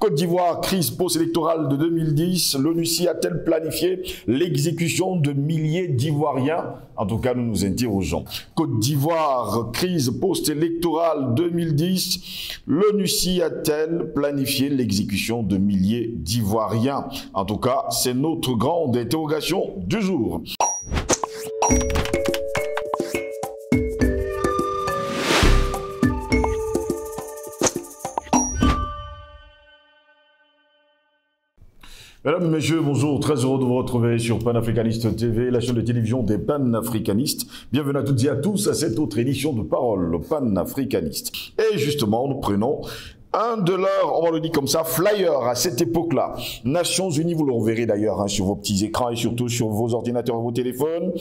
Côte d'Ivoire, crise post-électorale de 2010. L'ONUCI a-t-elle planifié l'exécution de milliers d'Ivoiriens? En tout cas, nous nous interrogeons. Côte d'Ivoire, crise post-électorale 2010. L'ONUCI a-t-elle planifié l'exécution de milliers d'Ivoiriens? En tout cas, c'est notre grande interrogation du jour. Mesdames, Messieurs, bonjour, très heureux de vous retrouver sur Panafricaniste TV, la chaîne de télévision des panafricanistes. Bienvenue à toutes et à tous à cette autre édition de Parole panafricaniste. Et justement, nous prenons un de leurs, on va le dire comme ça, flyers à cette époque-là. Nations Unies, vous le reverrez d'ailleurs sur vos petits écrans et surtout sur vos ordinateurs et vos téléphones.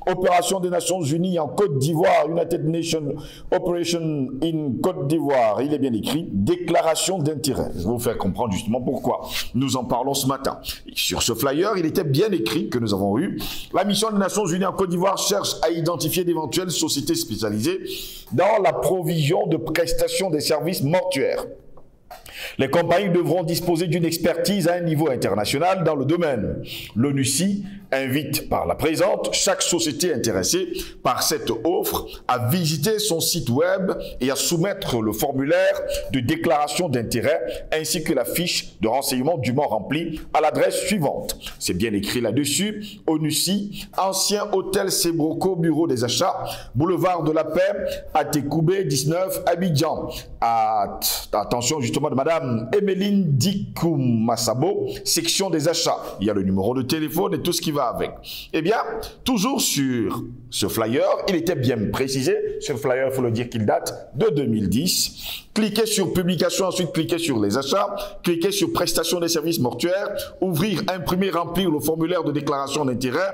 Opération des Nations Unies en Côte d'Ivoire, United Nations Operation in Côte d'Ivoire. Il est bien écrit, déclaration d'intérêt. Je vais vous faire comprendre justement pourquoi nous en parlons ce matin. Et sur ce flyer, il était bien écrit que nous avons eu. La mission des Nations Unies en Côte d'Ivoire cherche à identifier d'éventuelles sociétés spécialisées dans la provision de prestations des services mortuaires. Les compagnies devront disposer d'une expertise à un niveau international dans le domaine. L'ONUCI invite par la présente chaque société intéressée par cette offre à visiter son site web et à soumettre le formulaire de déclaration d'intérêt ainsi que la fiche de renseignement dûment remplie à l'adresse suivante. C'est bien écrit là-dessus. ONUCI, ancien hôtel Sebroco, bureau des achats, boulevard de la Paix, Atekoubé 19, Abidjan. Attention justement de Madame Emeline Dikoum Massabo, section des achats. Il y a le numéro de téléphone et tout ce qui va avec. Eh bien, toujours sur ce flyer, il était bien précisé. Ce flyer, il faut le dire qu'il date de 2010. Cliquez sur publication, ensuite cliquez sur les achats, cliquez sur prestation des services mortuaires, ouvrir, imprimer, remplir le formulaire de déclaration d'intérêt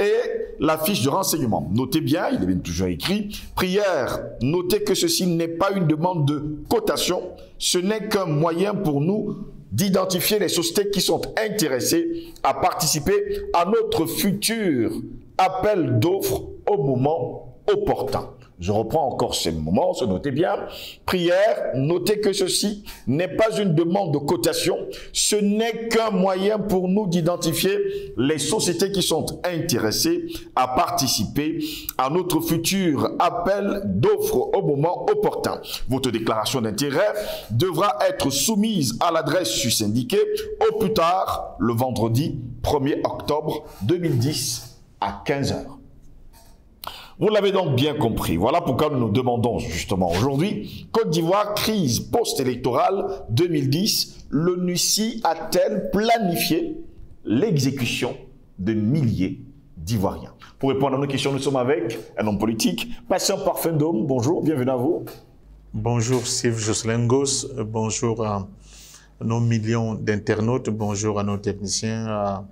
et la fiche de renseignement. Notez bien, il est bien toujours écrit, prière, notez que ceci n'est pas une demande de cotation, ce n'est qu'un moyen pour nous d'identifier les sociétés qui sont intéressées à participer à notre futur appel d'offres au moment opportun. Je reprends encore ces moments, se notez bien. Prière, notez que ceci n'est pas une demande de cotation, ce n'est qu'un moyen pour nous d'identifier les sociétés qui sont intéressées à participer à notre futur appel d'offres au moment opportun. Votre déclaration d'intérêt devra être soumise à l'adresse susyndiquée au plus tard le vendredi 1er octobre 2010 à 15 h. Vous l'avez donc bien compris. Voilà pourquoi nous nous demandons justement aujourd'hui, Côte d'Ivoire, crise post-électorale 2010, l'ONUCI a-t-elle planifié l'exécution de milliers d'Ivoiriens? Pour répondre à nos questions, nous sommes avec un homme politique, Patient Parfum d'Homme. Bonjour, bienvenue à vous. Bonjour Steve Joslengos, bonjour à nos millions d'internautes, bonjour à nos techniciens,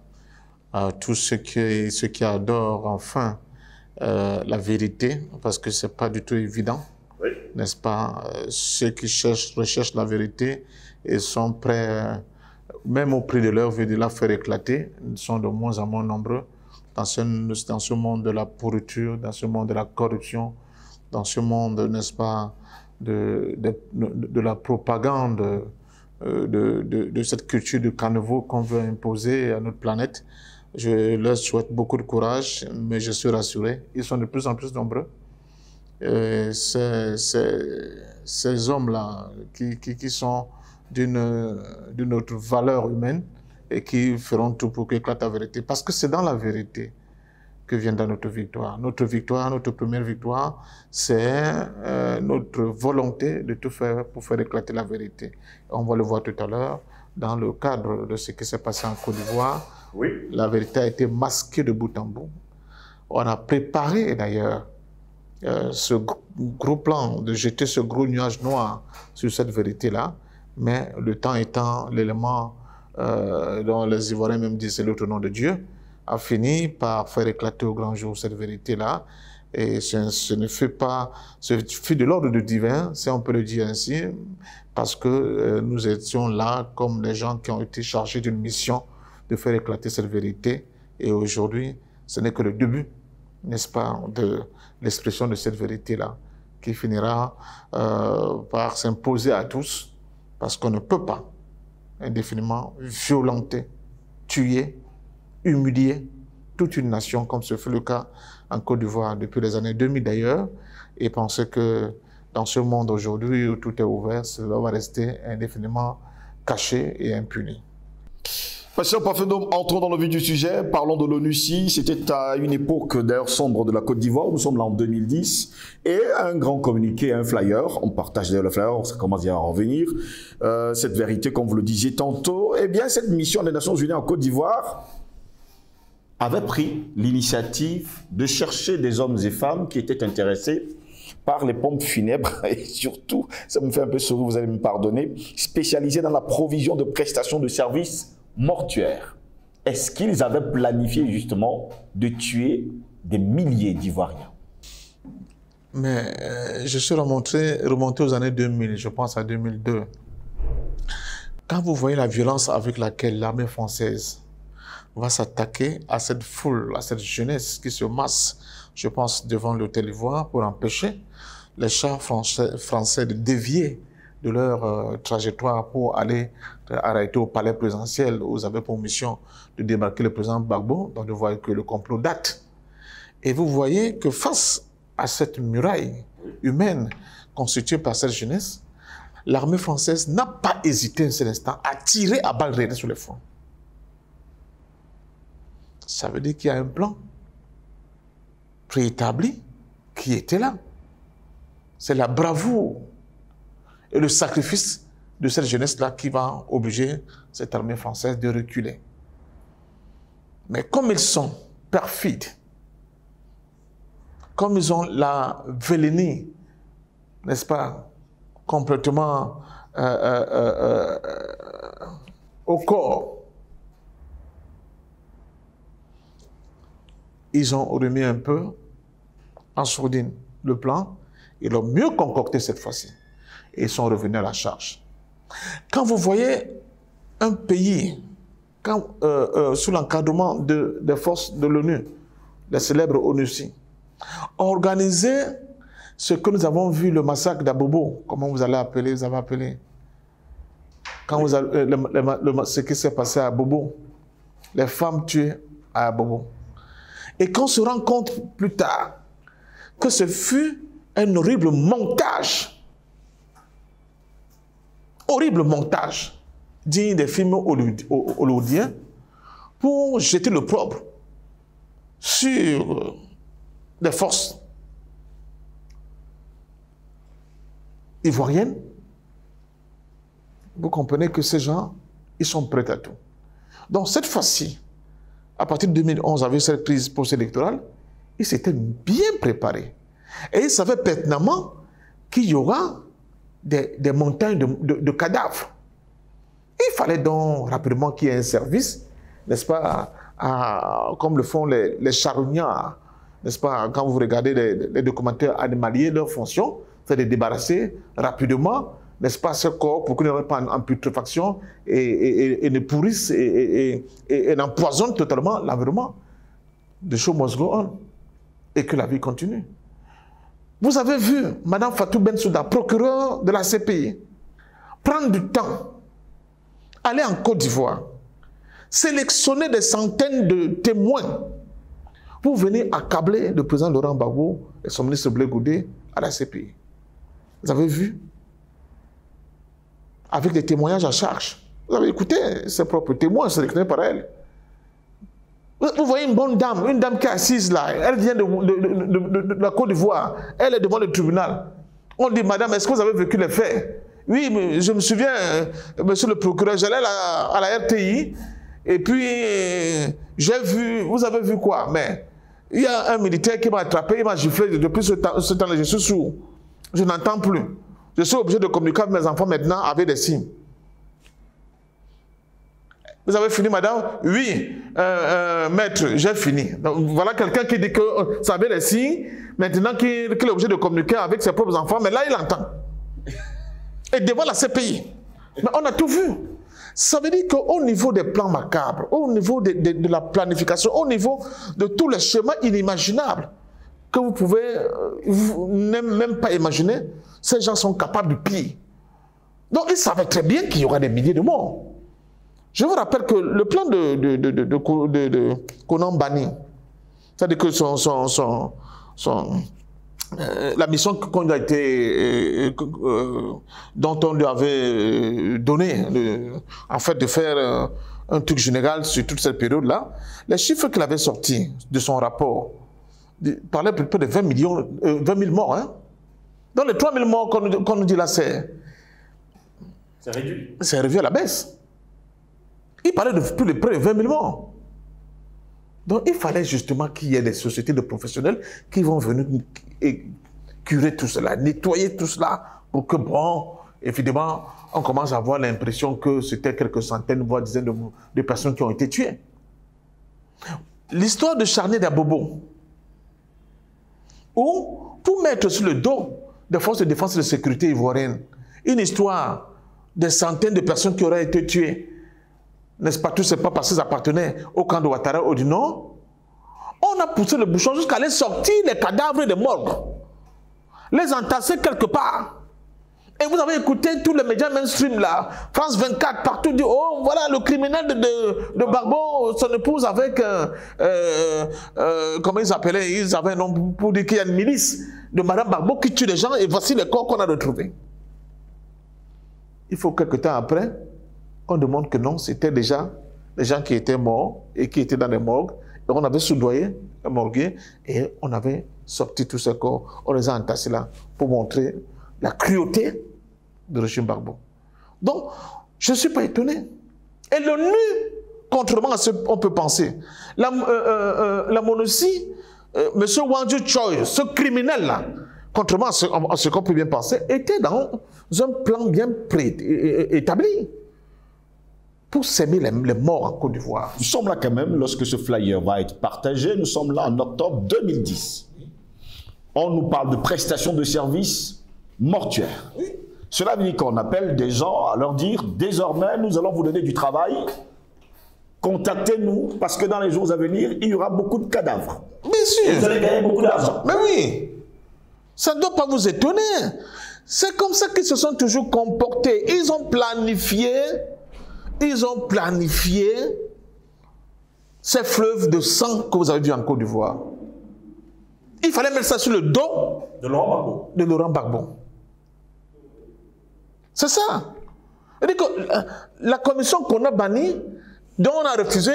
à tous ceux qui adorent enfin la vérité, parce que c'est pas du tout évident, oui, n'est-ce pas? Ceux qui recherchent la vérité et sont prêts, même au prix de leur vie, de la faire éclater, ils sont de moins en moins nombreux dans ce monde de la pourriture, dans ce monde de la corruption, dans ce monde, n'est-ce pas, de la propagande, de cette culture du caniveau qu'on veut imposer à notre planète. Je leur souhaite beaucoup de courage, mais je suis rassuré. Ils sont de plus en plus nombreux. Ces hommes-là qui sont d'une autre valeur humaine et qui feront tout pour qu'éclate la vérité. Parce que c'est dans la vérité que viendra notre victoire. Notre victoire, notre première victoire, c'est notre volonté de tout faire pour faire éclater la vérité. On va le voir tout à l'heure dans le cadre de ce qui s'est passé en Côte d'Ivoire. Oui. La vérité a été masquée de bout en bout. On a préparé d'ailleurs ce gros plan de jeter ce gros nuage noir sur cette vérité-là, mais le temps étant l'élément dont les Ivoiriens même disent c'est l'autre nom de Dieu, a fini par faire éclater au grand jour cette vérité-là. Et ce fut de l'ordre du divin, si on peut le dire ainsi, parce que nous étions là comme des gens qui ont été chargés d'une mission de faire éclater cette vérité. Et aujourd'hui, ce n'est que le début, n'est-ce pas, de l'expression de cette vérité-là, qui finira par s'imposer à tous, parce qu'on ne peut pas indéfiniment violenter, tuer, humilier toute une nation, comme ce fut le cas en Côte d'Ivoire depuis les années 2000 d'ailleurs, et penser que dans ce monde aujourd'hui où tout est ouvert, cela va rester indéfiniment caché et impuni. Pasteur Parfait-Dôme, entrons dans le vif du sujet, parlons de l'ONUCI. C'était à une époque d'ailleurs sombre de la Côte d'Ivoire, nous sommes là en 2010, et un grand communiqué, un flyer, on partage d'ailleurs le flyer, ça commence à en revenir, cette vérité, comme vous le disiez tantôt, eh bien cette mission des Nations Unies en Côte d'Ivoire avait pris l'initiative de chercher des hommes et femmes qui étaient intéressés par les pompes funèbres et surtout, ça me fait un peu sourire, vous allez me pardonner, spécialisés dans la provision de prestations de services mortuaires. Est-ce qu'ils avaient planifié justement de tuer des milliers d'Ivoiriens? Mais je suis remonté aux années 2000, je pense à 2002. Quand vous voyez la violence avec laquelle l'armée française va s'attaquer à cette foule, à cette jeunesse qui se masse, je pense, devant l'hôtel Ivoire pour empêcher les chars français de dévier de leur trajectoire pour aller arrêter au palais présidentiel où ils avaient pour mission de débarquer le président Gbagbo. Donc, vous voyez que le complot date. Et vous voyez que face à cette muraille humaine constituée par cette jeunesse, l'armée française n'a pas hésité un seul instant à tirer à balles réelles sur les fronts. Ça veut dire qu'il y a un plan préétabli qui était là. C'est la bravoure et le sacrifice de cette jeunesse-là qui va obliger cette armée française de reculer. Mais comme ils sont perfides, comme ils ont la vélénie, n'est-ce pas, complètement au corps, ils ont remis un peu en sourdine le plan, ils l'ont mieux concocté cette fois-ci. Et ils sont revenus à la charge. Quand vous voyez un pays, sous l'encadrement des forces de l'ONU, les célèbres ONUCI, organiser ce que nous avons vu, le massacre d'Abobo, comment vous avez appelé, quand vous avez, ce qui s'est passé à Abobo, les femmes tuées à Abobo. Et qu'on se rend compte plus tard que ce fut un horrible montage digne des films hollywoodiens pour jeter le propre sur les forces ivoiriennes. Vous comprenez que ces gens, ils sont prêts à tout. Donc cette fois-ci, à partir de 2011, avec cette crise post-électorale, ils s'étaient bien préparés. Et ils savaient pertinemment qu'il y aura des montagnes de cadavres. Il fallait donc rapidement qu'il y ait un service, n'est-ce pas, comme le font les charognards, n'est-ce pas, quand vous regardez les documentaires animaliers, leur fonction, c'est de débarrasser rapidement, n'est-ce pas, ce corps pour qu'il n'y ait pas en putréfaction et ne pourrisse et n'empoisonne totalement l'environnement. The show must go on. Et que la vie continue. Vous avez vu Mme Fatou Bensouda, procureure de la CPI, prendre du temps, aller en Côte d'Ivoire, sélectionner des centaines de témoins pour venir accabler le président Laurent Gbagbo et son ministre Blé Goudé à la CPI. Vous avez vu? Avec des témoignages à charge. Vous avez écouté ses propres témoins sélectionnés par elle. Vous voyez une bonne dame, une dame qui est assise là, elle vient de la Côte d'Ivoire, elle est devant le tribunal. On dit, madame, est-ce que vous avez vécu les faits? Oui, mais je me souviens, monsieur le procureur, j'allais à la RTI, et puis j'ai vu, vous avez vu quoi? Mais il y a un militaire qui m'a attrapé, il m'a giflé, depuis ce temps-là, je suis sourd. Je n'entends plus. Je suis obligé de communiquer avec mes enfants maintenant avec des signes. Vous avez fini, madame? Oui, maître, j'ai fini. Donc, voilà quelqu'un qui dit que ça avait les signes, maintenant qu'il est obligé de communiquer avec ses propres enfants, mais là, il entend. Et devant la CPI. Mais on a tout vu. Ça veut dire qu'au niveau des plans macabres, au niveau de la planification, au niveau de tous les schémas inimaginables que vous pouvez même pas imaginer, ces gens sont capables de pire. Donc, ils savaient très bien qu'il y aura des milliers de morts. Je vous rappelle que le plan de Konan Banny, c'est-à-dire que la mission qu'on a été, dont on lui avait donné, en fait, de faire un truc général sur toute cette période-là, les chiffres qu'il avait sortis de son rapport parlaient à peu près de 20 000 morts. Hein? Donc les 3 000 morts qu'on nous dit là, c'est réduit. C'est réduit à la baisse. Il parlait de plus de près de 20 000 morts. Donc il fallait justement qu'il y ait des sociétés de professionnels qui vont venir curer tout cela, nettoyer tout cela, pour que, bon, évidemment, on commence à avoir l'impression que c'était quelques centaines, voire dizaines de personnes qui ont été tuées. L'histoire de Charney d'Abobo, où, pour mettre sur le dos des forces de défense et de sécurité ivoiriennes, une histoire de centaines de personnes qui auraient été tuées, n'est-ce pas, tout c'est pas parce qu'ils appartenaient au camp de Ouattara ou du Nord, on a poussé le bouchon jusqu'à aller sortir les cadavres des morgues, les entasser quelque part. Et vous avez écouté tous les médias mainstream là, France 24, partout dit, oh voilà le criminel de Gbagbo, son épouse avec, comment ils appelaient, ils avaient un nom pour dire qu'il y a une milice de Madame Gbagbo qui tue les gens et voici les corps qu'on a retrouvés. Il faut quelque temps après, on demande que non, c'était déjà les gens qui étaient morts et qui étaient dans les morgues. Et on avait soudoyé un morguier et on avait sorti tous ces corps. On les a entassés là pour montrer la cruauté du régime Gbagbo. Donc, je ne suis pas étonné. Et l'ONU, contrairement à ce qu'on peut penser, la MONUSI, M. Wang Choi, ce criminel-là, contrairement à ce qu'on peut bien penser, était dans un plan bien établi pour s'aimer les morts en Côte d'Ivoire. Nous sommes là quand même, lorsque ce flyer va être partagé, nous sommes là en octobre 2010. On nous parle de prestations de services mortuaires. Oui. Cela veut dire qu'on appelle des gens à leur dire, désormais, nous allons vous donner du travail, contactez-nous, parce que dans les jours à venir, il y aura beaucoup de cadavres. Bien sûr. Et vous allez gagner beaucoup d'argent. Mais oui, ça ne doit pas vous étonner. C'est comme ça qu'ils se sont toujours comportés. Ils ont planifié ces fleuves de sang que vous avez vus en Côte d'Ivoire. Il fallait mettre ça sur le dos de Laurent Gbagbo. C'est ça. La commission qu'on a bannie, dont on a refusé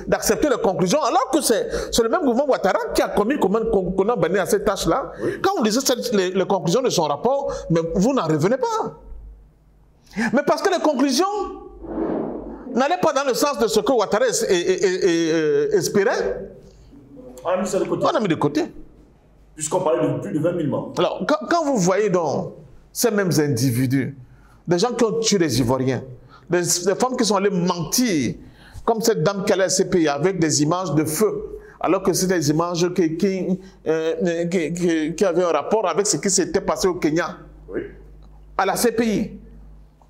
d'accepter les conclusions, alors que c'est le même gouvernement Ouattara qui a commis qu'on a banni à cette tâche-là. Oui. Quand on lisait les conclusions de son rapport, mais vous n'en revenez pas. Mais parce que les conclusions n'allaient pas dans le sens de ce que Ouattara espérait, on a mis ça de côté. On a mis de côté. Puisqu'on parlait de plus de 20 000 morts. Alors, quand vous voyez donc ces mêmes individus, des gens qui ont tué les Ivoiriens, des femmes qui sont allées mentir, comme cette dame qui allait à la CPI avec des images de feu, alors que c'est des images qui avaient un rapport avec ce qui s'était passé au Kenya. Oui. À la CPI.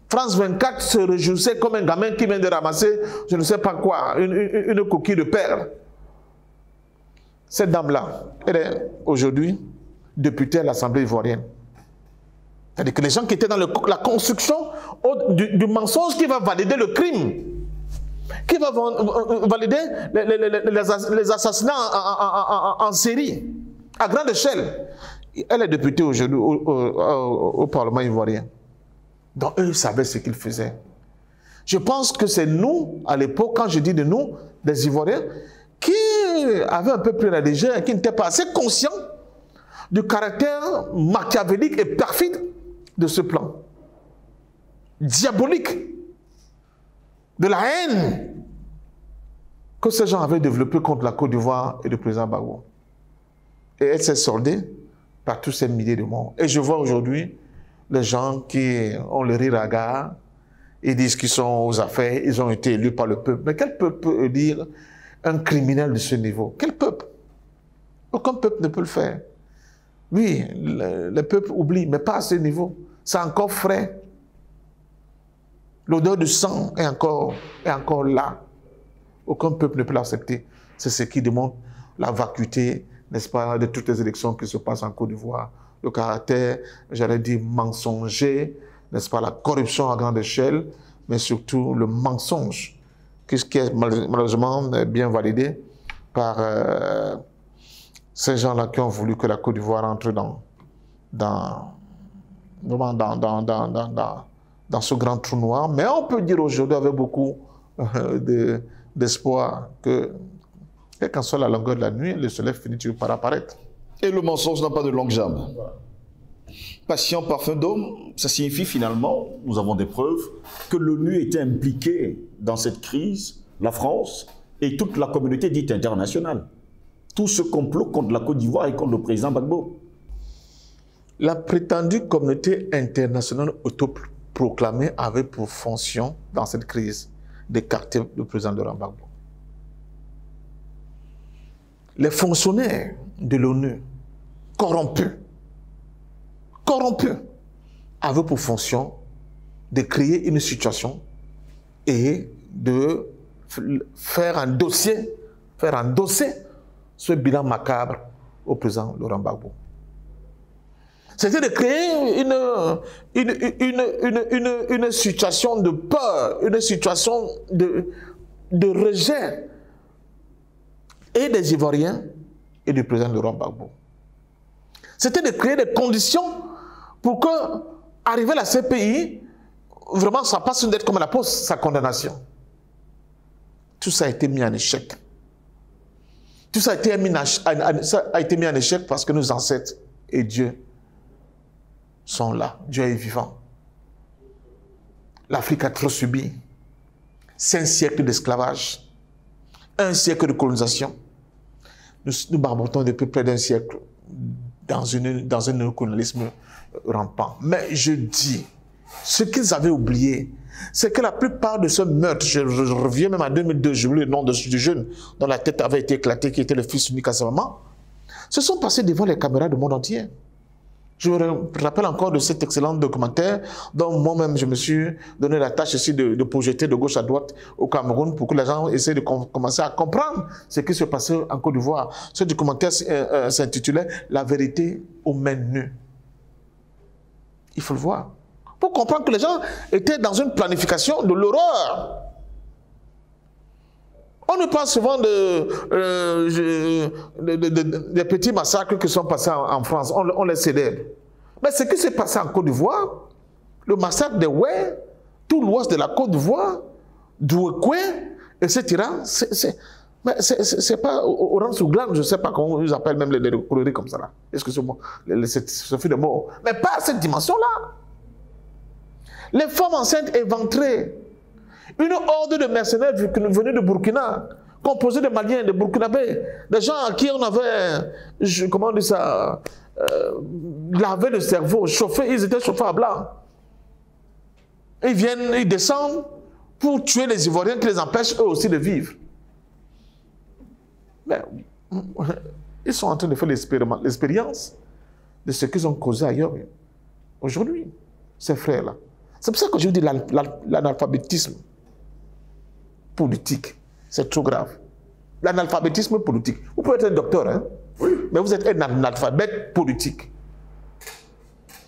France 24 se réjouissait comme un gamin qui vient de ramasser, je ne sais pas quoi, une coquille de perles. Cette dame-là, elle est aujourd'hui députée à l'Assemblée ivoirienne. C'est-à-dire que les gens qui étaient dans la construction du mensonge qui va valider le crime, qui va valider les assassinats en série, à grande échelle. Elle est députée aujourd'hui au Parlement ivoirien. Donc eux savaient ce qu'ils faisaient. Je pense que c'est nous, à l'époque, quand je dis de nous, des Ivoiriens, qui avaient un peu pris la légère, qui n'étaient pas assez conscients du caractère machiavélique et perfide de ce plan. Diabolique. De la haine que ces gens avaient développée contre la Côte d'Ivoire et le président Gbagbo. Et elle s'est soldée par tous ces milliers de morts. Et je vois aujourd'hui les gens qui ont le rire à gare, ils disent qu'ils sont aux affaires, ils ont été élus par le peuple. Mais quel peuple peut élire un criminel de ce niveau? Quel peuple? Aucun peuple ne peut le faire. Oui, le peuple oublie, mais pas à ce niveau. C'est encore frais. L'odeur du sang est encore là. Aucun peuple ne peut l'accepter. C'est ce qui démontre la vacuité, n'est-ce pas, de toutes les élections qui se passent en Côte d'Ivoire. Le caractère, j'allais dire, mensonger, n'est-ce pas, la corruption à grande échelle, mais surtout le mensonge, qui est malheureusement bien validé par ces gens-là qui ont voulu que la Côte d'Ivoire entre dans ce grand trou noir. Mais on peut dire aujourd'hui avec beaucoup d'espoir que, quelle qu'en soit la longueur de la nuit, le soleil finit toujours par apparaître. Et le mensonge n'a pas de longue jambe. Voilà. Patient parfum d'homme, ça signifie finalement, nous avons des preuves, que l'ONU était impliquée dans cette crise, la France et toute la communauté dite internationale. Tout ce complot contre la Côte d'Ivoire et contre le président Gbagbo. La prétendue communauté internationale autoproclamée avait pour fonction, dans cette crise, d'écarter le président Laurent Gbagbo. Les fonctionnaires de l'ONU, corrompus, avaient pour fonction de créer une situation et de faire endosser ce bilan macabre au président Laurent Gbagbo. C'était de créer une situation de peur, une situation de rejet et des Ivoiriens et du président Laurent Gbagbo. C'était de créer des conditions pour que, arrivé à la CPI, vraiment ça passe une dette comme la poste, sa condamnation. Tout ça a été mis en échec. Tout ça a été mis en échec parce que nos ancêtres et Dieu sont là. Dieu est vivant. L'Afrique a trop subi 5 siècles d'esclavage, 1 siècle de colonisation. Nous barbotons depuis près d'1 siècle dans un néocolonialisme rampant. Mais je dis, ce qu'ils avaient oublié, c'est que la plupart de ce meurtre, je reviens même à 2002, j'ai oublié le nom du jeune dont la tête avait été éclatée, qui était le fils unique à sa maman, se sont passés devant les caméras du monde entier. Je me rappelle encore de cet excellent documentaire dont moi-même je me suis donné la tâche aussi de projeter de gauche à droite au Cameroun pour que les gens essaient de commencer à comprendre ce qui se passait en Côte d'Ivoire. Ce documentaire s'intitulait « La vérité aux mains nues ». Il faut le voir. Pour comprendre que les gens étaient dans une planification de l'horreur. On nous parle souvent des petits massacres qui sont passés en France. On les célèbre. Mais ce qui s'est passé en Côte d'Ivoire, le massacre de Oué, tout l'ouest de la Côte d'Ivoire, d'Ouékoué, etc., c'est pas Oran-sous-Glane, je ne sais pas comment ils appellent même les coloris comme ça. Excusez-moi, ce fait de mots. Mais pas à cette dimension-là. Les femmes enceintes éventrées. Une horde de mercenaires venus de Burkina, composée de Maliens, de Burkinabés, des gens à qui on avait, comment on dit ça, lavé le cerveau, chauffé, ils étaient chauffés à blanc. Ils viennent, ils descendent pour tuer les Ivoiriens qui les empêchent eux aussi de vivre. Mais ils sont en train de faire l'expérience de ce qu'ils ont causé ailleurs aujourd'hui, ces frères-là. C'est pour ça que je vous dis l'analphabétisme politique, c'est trop grave. L'analphabétisme politique. Vous pouvez être un docteur, hein? Oui. Mais vous êtes un analphabète politique.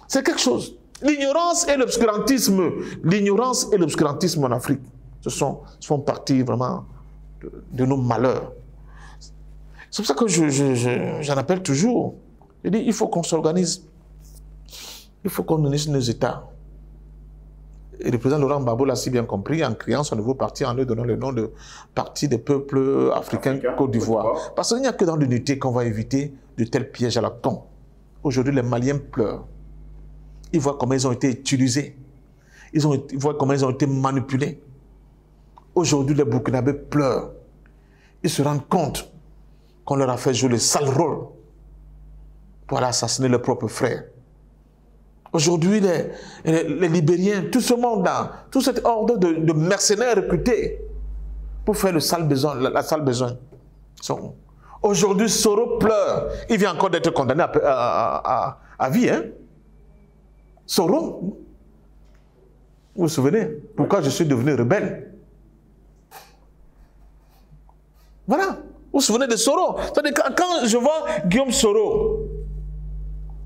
C'est quelque chose. L'ignorance et l'obscurantisme en Afrique, font partie vraiment de nos malheurs. C'est pour ça que j'en appelle toujours. Je dis, il faut qu'on s'organise. Il faut qu'on unisse nos États. Et le président Laurent Gbagbo l'a si bien compris en créant son nouveau parti, en lui donnant le nom de Parti des peuples africains Côte d'Ivoire. Parce qu'il n'y a que dans l'unité qu'on va éviter de tels pièges à la con. Aujourd'hui, les Maliens pleurent. Ils voient comment ils ont été utilisés. Ils voient comment ils ont été manipulés. Aujourd'hui, les Burkinabés pleurent. Ils se rendent compte qu'on leur a fait jouer le sale rôle pour aller assassiner leurs propres frères. Aujourd'hui, les Libériens, tout ce monde-là, toute cette horde de mercenaires recrutés pour faire le sale besoin, la sale besoin. Aujourd'hui, Soro pleure. Il vient encore d'être condamné à vie. Hein? Soro, vous vous souvenez pourquoi je suis devenu rebelle? Voilà. Vous vous souvenez de Soro? Quand je vois Guillaume Soro,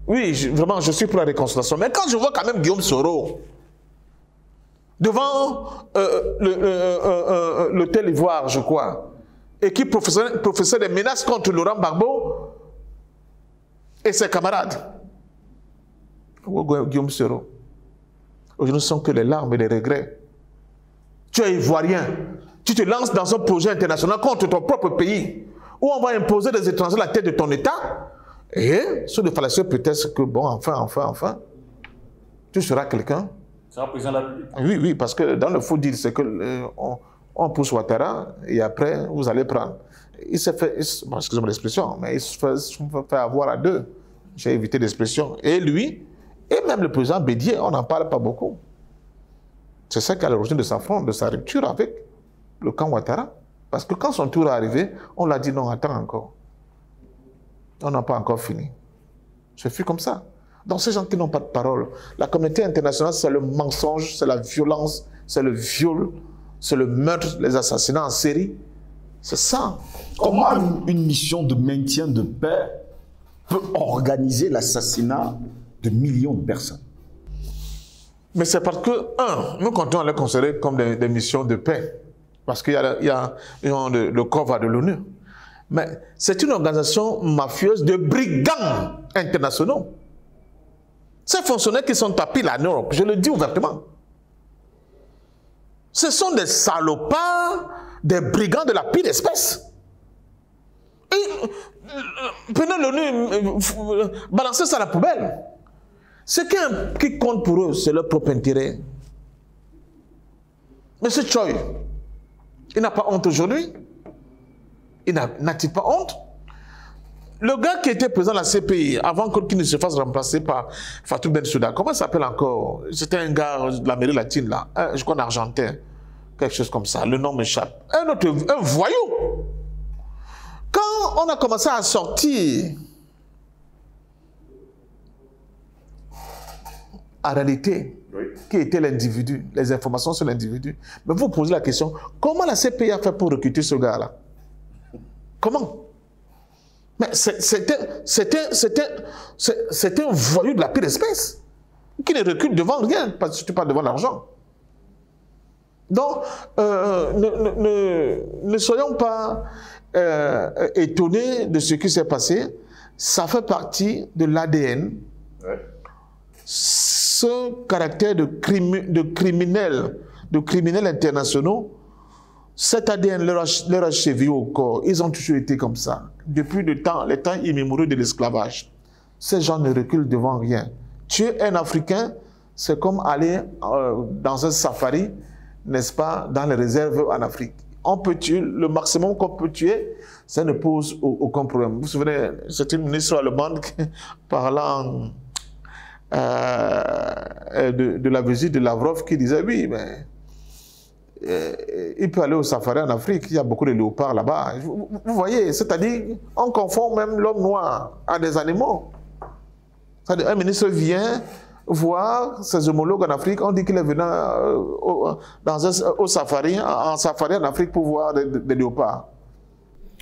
oui, vraiment, je suis pour la réconciliation. Mais quand je vois quand même Guillaume Soro devant l'hôtel Ivoire, je crois, et qui professait des menaces contre Laurent Gbagbo et ses camarades. Guillaume Soro, aujourd'hui ne sont que les larmes et les regrets. Tu es ivoirien, tu te lances dans un projet international contre ton propre pays, où on va imposer des étrangers à la tête de ton État, et sur le fallacieux peut-être que, bon, enfin, tu seras quelqu'un. C'est un président de la République. Oui, oui, parce que dans le faux deal, c'est que on pousse Ouattara, et après, vous allez prendre. Il s'est fait, bon, excusez-moi l'expression, mais il se fait avoir à deux. J'ai évité l'expression. Et lui, et même le président Bédier, on n'en parle pas beaucoup. C'est ça qui est à l'origine de sa fronde, de sa rupture avec le camp Ouattara. Parce que quand son tour est arrivé, on l'a dit non, attends encore. On n'a pas encore fini. Ce fut comme ça. Donc ces gens qui n'ont pas de parole, la communauté internationale, c'est le mensonge, c'est la violence, c'est le viol, c'est le meurtre, les assassinats en série. C'est ça. Comment une mission de maintien de paix peut organiser l'assassinat de millions de personnes? Mais c'est parce que, nous comptons à les considérer comme des missions de paix. Parce qu'il y a le corps de l'ONU. Mais c'est une organisation mafieuse de brigands internationaux. Ces fonctionnaires qui sont tapis là en Europe, je le dis ouvertement, ce sont des salopards, des brigands de la pire espèce. Et prenez l'ONU, balancez ça à la poubelle. Ce qui compte pour eux, c'est leur propre intérêt. Monsieur Choi, il n'a pas honte aujourd'hui? N'a-t-il pas honte? Le gars qui était président de la CPI, avant qu'il ne se fasse remplacer par Fatou Bensouda, comment il s'appelle encore? C'était un gars de l'Amérique latine, là, je crois en argentin, quelque chose comme ça, le nom m'échappe. Un voyou. Quand on a commencé à sortir, en réalité, qui était l'individu, les informations sur l'individu, mais vous posez la question, comment la CPI a fait pour recruter ce gars-là? Comment? Mais c'était un voyou de la pire espèce, qui ne recule devant rien, parce que tu parles devant l'argent. Donc, ne soyons pas étonnés de ce qui s'est passé. Ça fait partie de l'ADN. Ouais. Ce caractère de criminels internationaux, cet ADN leur a chevillé au corps. Ils ont toujours été comme ça. Depuis les temps immémoriaux de l'esclavage. Ces gens ne reculent devant rien. Tuer un Africain, c'est comme aller dans un safari, n'est-ce pas, dans les réserves en Afrique. On peut tuer, le maximum qu'on peut tuer, ça ne pose aucun problème. Vous vous souvenez, c'était une ministre allemande parlant de la visite de Lavrov qui disait oui, mais il peut aller au safari en Afrique, il y a beaucoup de léopards là-bas. Vous voyez, c'est-à-dire, on confond même l'homme noir à des animaux. C'est-à-dire, un ministre vient voir ses homologues en Afrique, on dit qu'il est venu en safari en Afrique pour voir des léopards.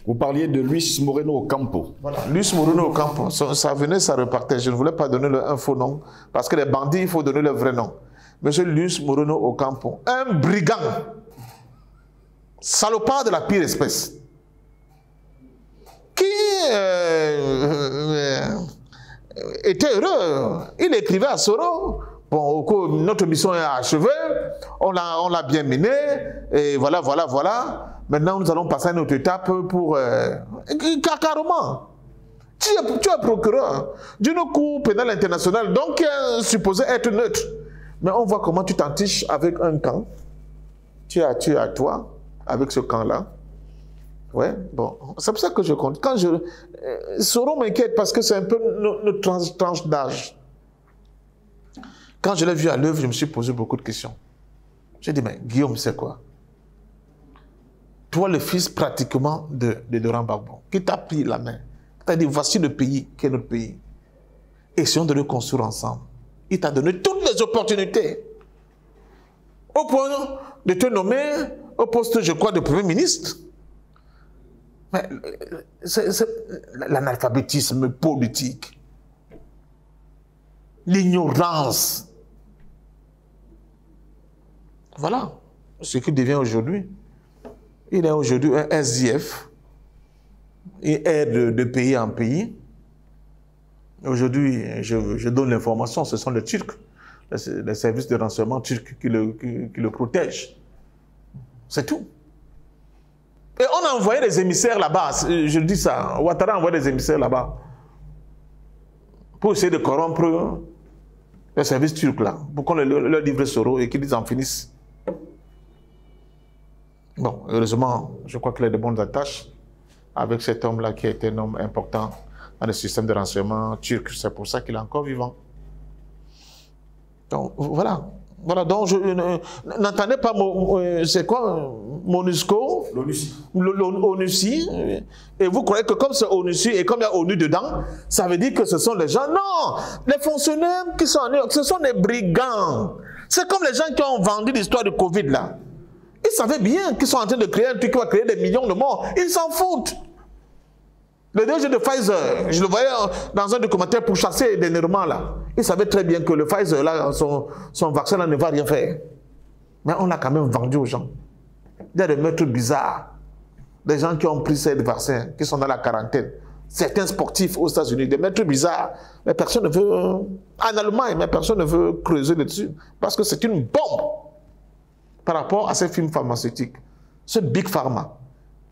Vous parliez de Luis Moreno Ocampo. Voilà, Luis Moreno Ocampo, ça venait, ça repartait. Je ne voulais pas donner un faux nom, parce que les bandits, il faut donner le vrai nom. Monsieur Luis Moreno Ocampo, un brigand, salopard de la pire espèce, qui était heureux. Il écrivait à Soro, bon, notre mission est achevée, on l'a bien menée, et voilà. Maintenant, nous allons passer à une autre étape pour... carrément. Tu es procureur d'une cour pénale internationale, donc qui est supposé être neutre. Mais on voit comment tu t'entiches avec un camp. Tu es à toi, avec ce camp-là. Ouais, bon. C'est pour ça que je compte. Quand Soro m'inquiète parce que c'est un peu notre tranche d'âge. Quand je l'ai vu à l'œuvre, je me suis posé beaucoup de questions. J'ai dit, mais Guillaume, c'est quoi? Toi, le fils pratiquement de Laurent Gbagbo, qui t'a pris la main, t'a dit, voici le pays qui est notre pays. Essayons de le construire ensemble. Il t'a donné toutes les opportunités. Au point de te nommer au poste, je crois, de Premier ministre. Mais c'est l'analphabétisme politique. L'ignorance. Voilà ce qu'il devient aujourd'hui. Il est aujourd'hui un SDF. Il aide de pays en pays. Aujourd'hui, je donne l'information, ce sont les Turcs, les services de renseignement turcs qui le protègent. C'est tout. Et on a envoyé des émissaires là-bas, je dis ça, Ouattara a envoyé des émissaires là-bas pour essayer de corrompre les services turcs là, pour qu'on leur livre Soro et qu'ils en finissent. Bon, heureusement, je crois qu'il a de bonnes attaches avec cet homme-là qui a été un homme important dans le système de renseignement turc. C'est pour ça qu'il est encore vivant. Donc, voilà. Voilà, donc je n'entendais pas, c'est quoi, MONUSCO, l'ONUCI, et vous croyez que comme c'est ONUCI et comme il y a ONU dedans, ça veut dire que ce sont les gens, non, les fonctionnaires qui sont en New York, ce sont des brigands. C'est comme les gens qui ont vendu l'histoire du Covid là. Ils savaient bien qu'ils sont en train de créer un truc qui va créer des millions de morts, ils s'en foutent. Le DG de Pfizer, je le voyais dans un documentaire pour chasser des nerfs là. Il savait très bien que le Pfizer là, son vaccin là ne va rien faire. Mais on l'a quand même vendu aux gens. Il y a des meurtres bizarres. Des gens qui ont pris ces vaccins, qui sont dans la quarantaine. Certains sportifs aux États-Unis, des meurtres bizarres. Mais personne ne veut, en Allemagne, mais personne ne veut creuser là-dessus. Parce que c'est une bombe par rapport à ces films pharmaceutiques. Ce Big Pharma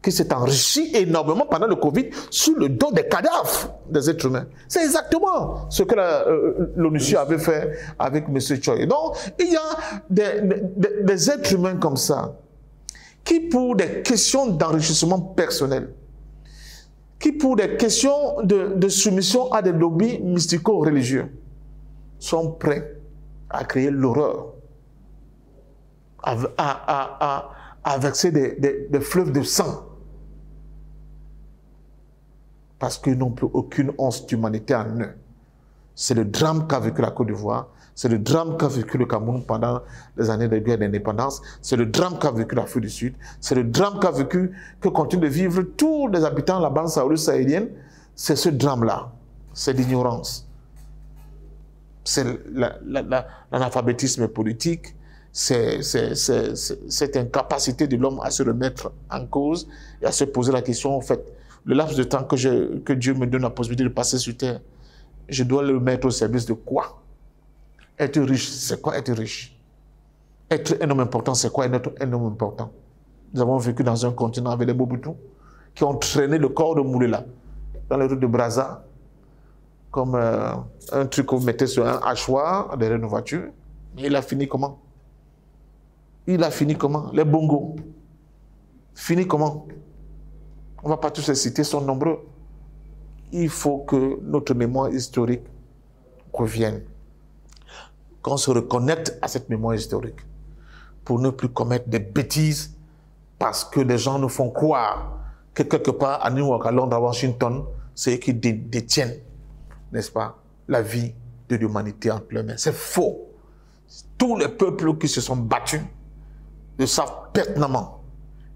qui s'est enrichi énormément pendant le Covid sur le dos des cadavres des êtres humains. C'est exactement ce que l'ONUCI avait fait avec M. Choi. Donc, il y a des êtres humains comme ça qui, pour des questions d'enrichissement personnel, qui, pour des questions de soumission à des lobbies mystico-religieux, sont prêts à créer l'horreur, à verser des fleuves de sang. Parce qu'ils n'ont plus aucune once d'humanité en eux. C'est le drame qu'a vécu la Côte d'Ivoire, c'est le drame qu'a vécu le Cameroun pendant les années de guerre d'indépendance, c'est le drame qu'a vécu l'Afrique du Sud, c'est le drame qu'a vécu, que continuent de vivre tous les habitants de la bande sahélienne. C'est ce drame-là, c'est l'ignorance, c'est l'analphabétisme politique, c'est cette incapacité de l'homme à se remettre en cause et à se poser la question, en fait, le laps de temps que Dieu me donne la possibilité de passer sur terre, je dois le mettre au service de quoi? Être riche, c'est quoi être riche? Être un homme important, c'est quoi être un homme important? Nous avons vécu dans un continent avec les Mobutu qui ont traîné le corps de Moulela dans les rues de Brazza comme un truc qu'on mettait sur un hachoir derrière une voiture. Mais il a fini comment? Il a fini comment? Les Bongo. Fini comment? On ne va pas tous les citer, sont nombreux. Il faut que notre mémoire historique revienne. Qu'on se reconnecte à cette mémoire historique pour ne plus commettre des bêtises parce que les gens nous font croire que quelque part à New York, à Londres, à Washington, c'est eux qui détiennent, n'est-ce pas, la vie de l'humanité entre leurs mains. C'est faux. Tous les peuples qui se sont battus le savent pertinemment.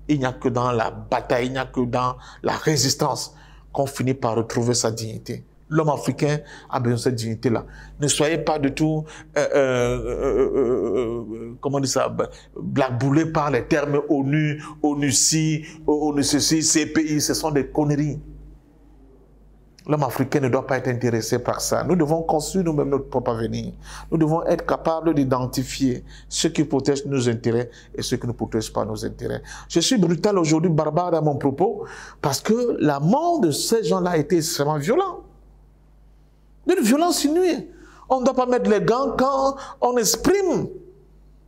Il n'y a que dans la bataille, il n'y a que dans la résistance qu'on finit par retrouver sa dignité. L'homme africain a besoin de cette dignité-là. Ne soyez pas du tout, comment dire ça, blackboulés par les termes ONU, ONUCI, ONU ceci, CPI, ce sont des conneries. L'homme africain ne doit pas être intéressé par ça. Nous devons construire nous-mêmes notre propre avenir. Nous devons être capables d'identifier ce qui protège nos intérêts et ce qui ne protège pas nos intérêts. Je suis brutal aujourd'hui, barbare dans mon propos, parce que la mort de ces gens-là a été extrêmement violente. D'une violence inouïe. On ne doit pas mettre les gants quand on exprime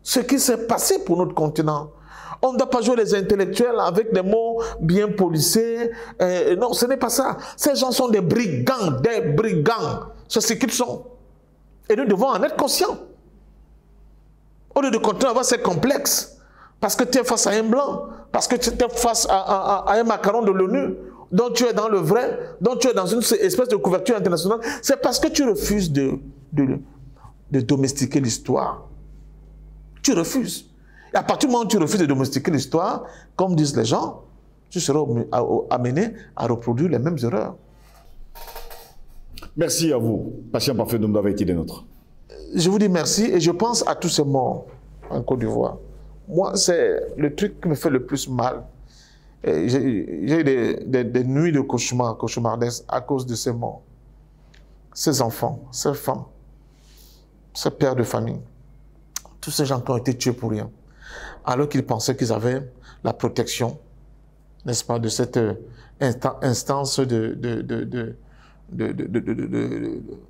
ce qui s'est passé pour notre continent. On ne doit pas jouer les intellectuels avec des mots bien polissés. Non, ce n'est pas ça. Ces gens sont des brigands, des brigands. C'est ce qu'ils sont. Et nous devons en être conscients. Au lieu de continuer à avoir ces complexes, parce que tu es face à un blanc, parce que tu es face à un macaron de l'ONU, dont tu es dans le vrai, dont tu es dans une espèce de couverture internationale, c'est parce que tu refuses de domestiquer l'histoire. Tu refuses. Et à partir du moment où tu refuses de domestiquer l'histoire, comme disent les gens, tu seras amené à reproduire les mêmes erreurs. Merci à vous, patient parfait, de nous avoir été des nôtres. Je vous dis merci et je pense à tous ces morts en Côte d'Ivoire. Moi, c'est le truc qui me fait le plus mal. J'ai eu des nuits de cauchemardesques à cause de ces morts. Ces enfants, ces femmes, ces pères de famille, tous ces gens qui ont été tués pour rien, alors qu'ils pensaient qu'ils avaient la protection, n'est-ce pas, de cette instance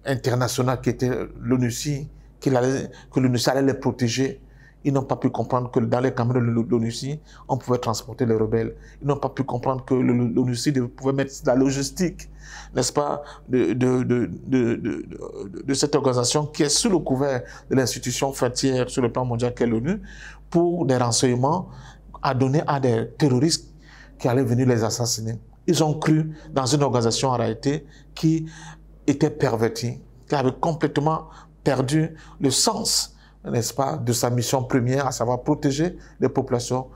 internationale qui était l'ONUCI, que l'ONUCI allait les protéger. Ils n'ont pas pu comprendre que dans les camions de l'ONUCI, on pouvait transporter les rebelles. Ils n'ont pas pu comprendre que l'ONUCI pouvait mettre la logistique, n'est-ce pas, de cette organisation qui est sous le couvert de l'institution frontière sur le plan mondial qu'est l'ONU, pour des renseignements à donner à des terroristes qui allaient venir les assassiner. Ils ont cru dans une organisation en réalité qui était pervertie, qui avait complètement perdu le sens, n'est-ce pas, de sa mission première, à savoir protéger les populations,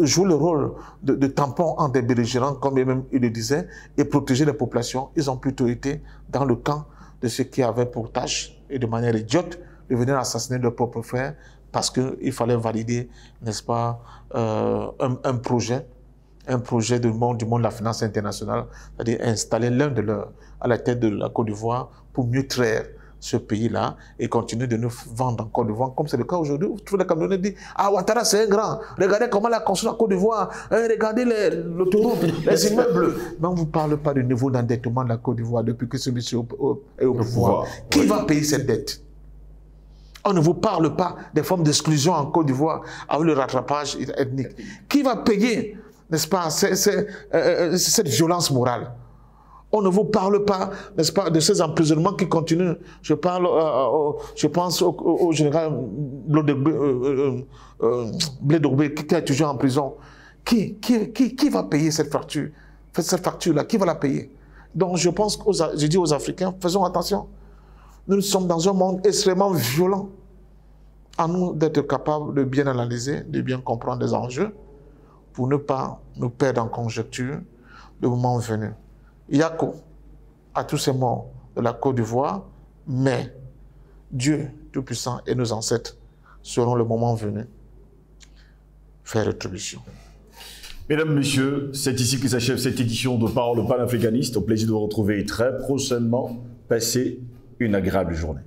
jouer le rôle de tampon entre des belligérants, comme même il le disait, et protéger les populations. Ils ont plutôt été dans le camp de ceux qui avaient pour tâche, et de manière idiote, de venir assassiner leurs propres frères, parce qu'il fallait valider, n'est-ce pas, un projet du monde de la finance internationale, c'est-à-dire installer l'un de leurs à la tête de la Côte d'Ivoire pour mieux traire ce pays-là et continuer de nous vendre en Côte d'Ivoire, comme c'est le cas aujourd'hui. Vous trouvez les Camerounais disent « Ah, Ouattara, c'est un grand. Regardez comment il a construit la Côte d'Ivoire. Regardez l'autoroute, les immeubles. » Mais on ne vous parle pas du niveau d'endettement de la Côte d'Ivoire depuis que celui-ci est au pouvoir. Qui va payer cette dette? On ne vous parle pas des formes d'exclusion en Côte d'Ivoire avec le rattrapage ethnique. Qui va payer, n'est-ce pas, cette violence morale? On ne vous parle pas, n'est-ce pas, de ces emprisonnements qui continuent. Je pense au général Blé-Dorbé qui est toujours en prison. Qui va payer cette facture? Cette facture-là, qui va la payer? Donc je pense, je dis aux Africains, faisons attention. Nous sommes dans un monde extrêmement violent. À nous d'être capables de bien analyser, de bien comprendre les enjeux, pour ne pas nous perdre en conjecture le moment venu. Yako à tous ces morts de la Côte d'Ivoire, mais Dieu Tout-Puissant et nos ancêtres seront le moment venu faire rétribution. Mesdames, Messieurs, c'est ici que s'achève cette édition de Parole panafricaniste. Au plaisir de vous retrouver très prochainement. Passez une agréable journée.